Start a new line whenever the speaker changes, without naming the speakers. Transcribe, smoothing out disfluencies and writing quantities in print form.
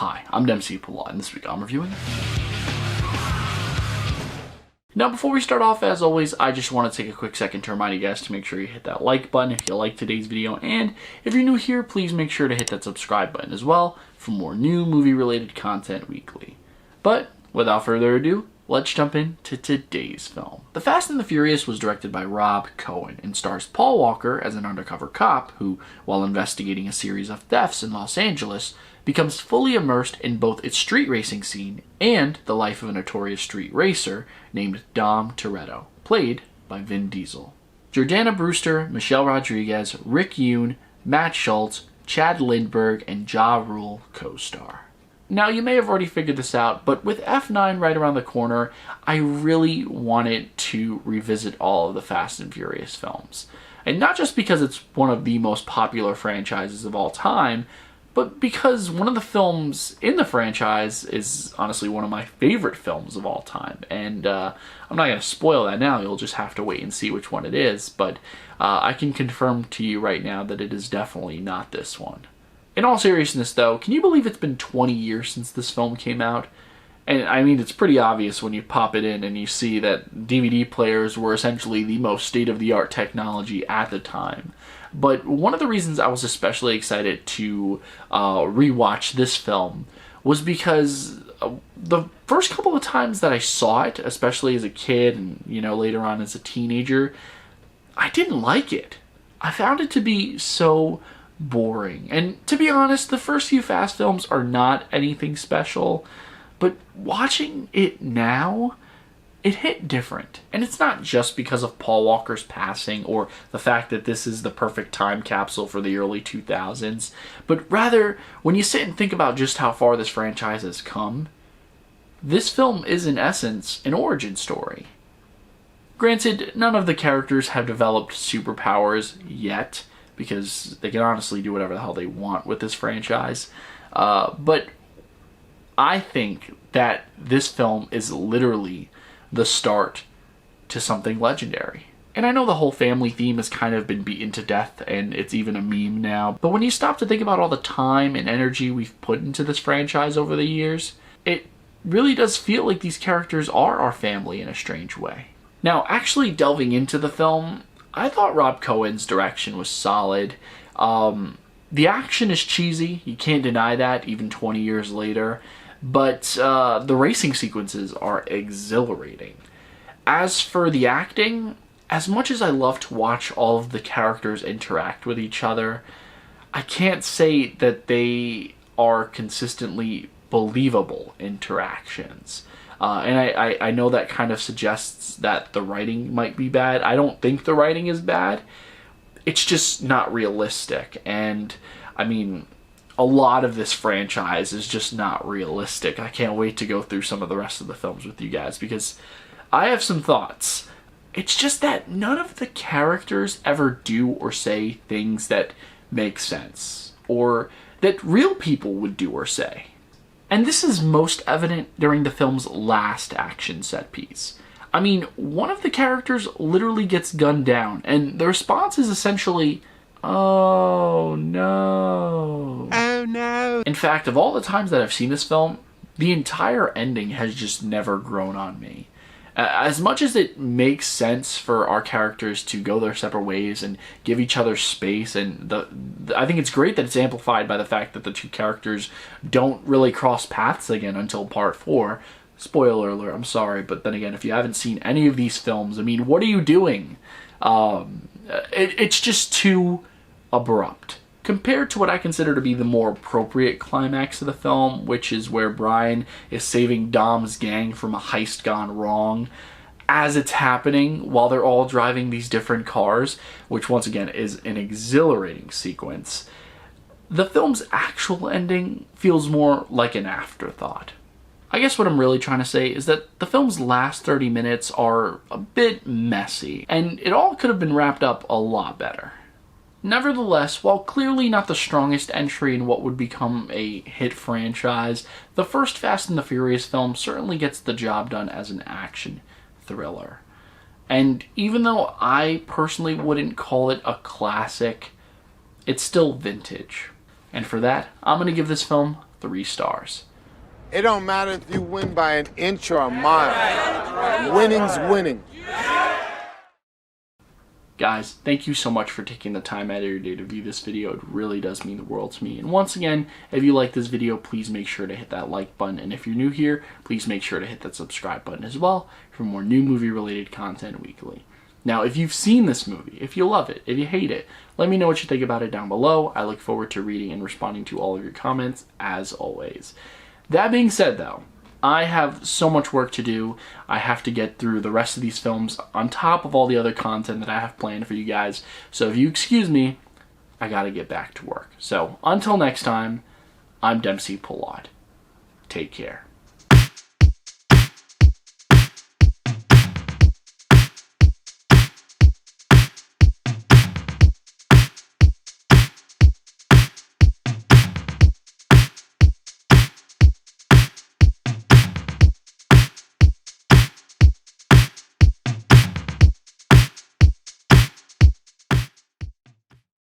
Hi, I'm Dempsey Pula, and this week I'm reviewing. Now, before we start off, as always, I just want to take a quick second to remind you guys to make sure you hit that like button if you like today's video, and if you're new here, please make sure to hit that subscribe button as well for more new movie-related content weekly. But, without further ado, let's jump into today's film. The Fast and the Furious was directed by Rob Cohen and stars Paul Walker as an undercover cop who, while investigating a series of thefts in Los Angeles, becomes fully immersed in both its street racing scene and the life of a notorious street racer named Dom Toretto, played by Vin Diesel. Jordana Brewster, Michelle Rodriguez, Rick Yoon, Matt Schultz, Chad Lindbergh, and Ja Rule co-star. Now, you may have already figured this out, but with F9 right around the corner, I really wanted to revisit all of the Fast and Furious films. And not just because it's one of the most popular franchises of all time, but because one of the films in the franchise is honestly one of my favorite films of all time. And I'm not going to spoil that now, you'll just have to wait and see which one it is, but I can confirm to you right now that it is definitely not this one. In all seriousness though, can you believe it's been 20 years since this film came out? And I mean, it's pretty obvious when you pop it in and you see that DVD players were essentially the most state-of-the-art technology at the time. But one of the reasons I was especially excited to rewatch this film was because the first couple of times that I saw it, especially as a kid and, you know, later on as a teenager, I didn't like it. I found it to be so boring. And to be honest, the first few Fast films are not anything special, but watching it now, it hit different. And it's not just because of Paul Walker's passing or the fact that this is the perfect time capsule for the early 2000s, but rather, when you sit and think about just how far this franchise has come, this film is in essence an origin story. Granted, none of the characters have developed superpowers yet, because they can honestly do whatever the hell they want with this franchise, but I think that this film is literally the start to something legendary. And I know the whole family theme has kind of been beaten to death and it's even a meme now, but when you stop to think about all the time and energy we've put into this franchise over the years, it really does feel like these characters are our family in a strange way. Now, actually delving into the film, I thought Rob Cohen's direction was solid. The action is cheesy, you can't deny that even 20 years later, but the racing sequences are exhilarating. As for the acting, as much as I love to watch all of the characters interact with each other, I can't say that they are consistently believable interactions. And I know that kind of suggests that the writing might be bad. I don't think the writing is bad. It's just not realistic. And, I mean, a lot of this franchise is just not realistic. I can't wait to go through some of the rest of the films with you guys because I have some thoughts. It's just that none of the characters ever do or say things that make sense or that real people would do or say. And this is most evident during the film's last action set piece. I mean, one of the characters literally gets gunned down, and the response is essentially, "Oh no. Oh no." In fact, of all the times that I've seen this film, the entire ending has just never grown on me. As much as it makes sense for our characters to go their separate ways and give each other space, and I think it's great that it's amplified by the fact that the two characters don't really cross paths again until part 4. Spoiler alert, I'm sorry, but then again, if you haven't seen any of these films, I mean, what are you doing? It's just too abrupt. Compared to what I consider to be the more appropriate climax of the film, which is where Brian is saving Dom's gang from a heist gone wrong as it's happening while they're all driving these different cars, which once again is an exhilarating sequence, the film's actual ending feels more like an afterthought. I guess what I'm really trying to say is that the film's last 30 minutes are a bit messy, and it all could have been wrapped up a lot better. Nevertheless, while clearly not the strongest entry in what would become a hit franchise, the first Fast and the Furious film certainly gets the job done as an action thriller. And even though I personally wouldn't call it a classic, it's still vintage. And for that, I'm going to give this film 3 stars.
It don't matter if you win by an inch or a mile. Winning's winning.
Guys, thank you so much for taking the time out of your day to view this video. It really does mean the world to me. And once again, if you like this video, please make sure to hit that like button. And if you're new here, please make sure to hit that subscribe button as well for more new movie-related content weekly. Now, if you've seen this movie, if you love it, if you hate it, let me know what you think about it down below. I look forward to reading and responding to all of your comments, as always. That being said, though, I have so much work to do. I have to get through the rest of these films on top of all the other content that I have planned for you guys. So if you excuse me, I gotta get back to work. So until next time, I'm Dempsey Pollard. Take care.